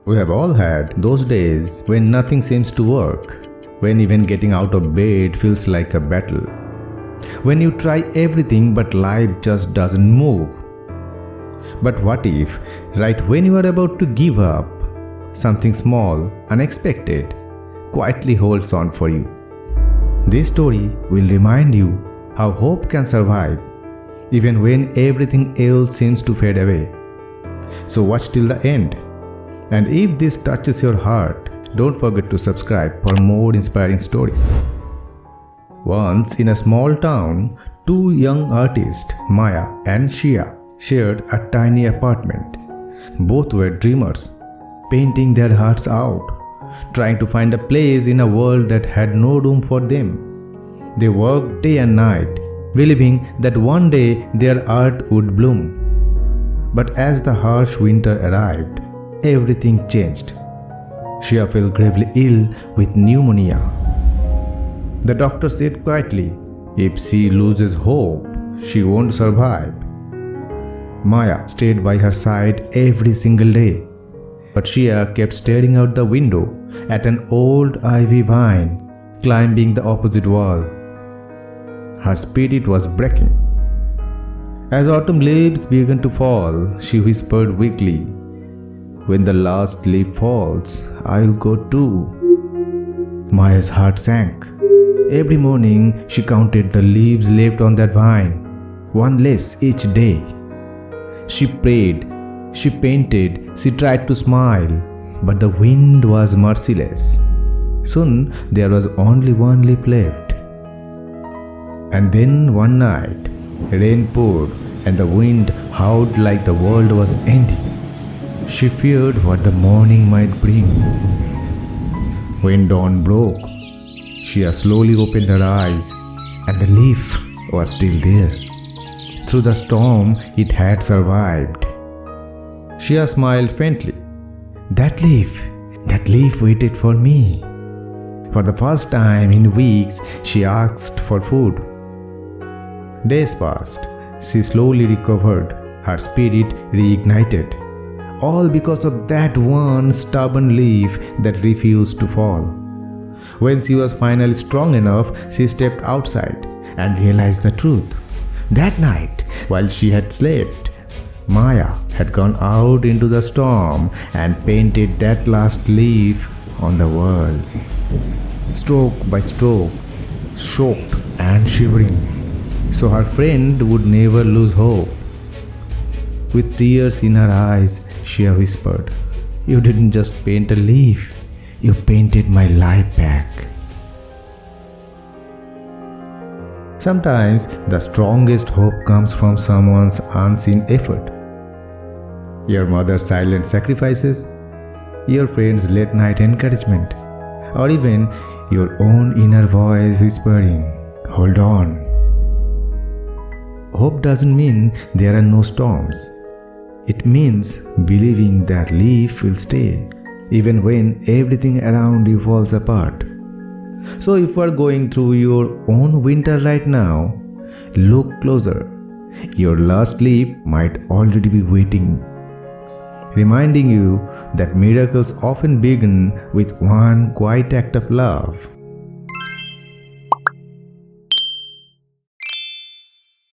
We have all had those days when nothing seems to work, when even getting out of bed feels like a battle, when you try everything but life just doesn't move. But what if, right when you are about to give up, something small, unexpected, quietly holds on for you? This story will remind you how hope can survive even when everything else seems to fade away. So watch till the end. And if this touches your heart, don't forget to subscribe for more inspiring stories. Once in a small town, two young artists, Maya and Shia, shared a tiny apartment. Both were dreamers, painting their hearts out, trying to find a place in a world that had no room for them. They worked day and night, believing that one day their art would bloom. But as the harsh winter arrived, everything changed. Shia fell gravely ill with pneumonia. The doctor said quietly, if she loses hope, she won't survive. Maya stayed by her side every single day, but Shia kept staring out the window at an old ivy vine climbing the opposite wall. Her spirit was breaking. As autumn leaves began to fall, she whispered weakly, when the last leaf falls, I'll go too. Maya's heart sank. Every morning she counted the leaves left on that vine, one less each day. She prayed, she painted, she tried to smile, but the wind was merciless. Soon there was only one leaf left. And then one night, rain poured and the wind howled like the world was ending. She feared what the morning might bring. When dawn broke, Shia slowly opened her eyes, and the leaf was still there. Through the storm, it had survived. Shia smiled faintly. That leaf waited for me. For the first time in weeks, she asked for food. Days passed. She slowly recovered, her spirit reignited. All because of that one stubborn leaf that refused to fall. When she was finally strong enough, she stepped outside and realized the truth. That night, while she had slept, Maya had gone out into the storm and painted that last leaf on the wall. Stroke by stroke, soaked and shivering, so her friend would never lose hope. With tears in her eyes, Shia whispered, you didn't just paint a leaf, you painted my life back. Sometimes the strongest hope comes from someone's unseen effort. Your mother's silent sacrifices, your friend's late night encouragement, or even your own inner voice whispering, hold on. Hope doesn't mean there are no storms. It means believing that leaf will stay, even when everything around you falls apart. So if you are going through your own winter right now, look closer. Your last leaf might already be waiting, reminding you that miracles often begin with one quiet act of love.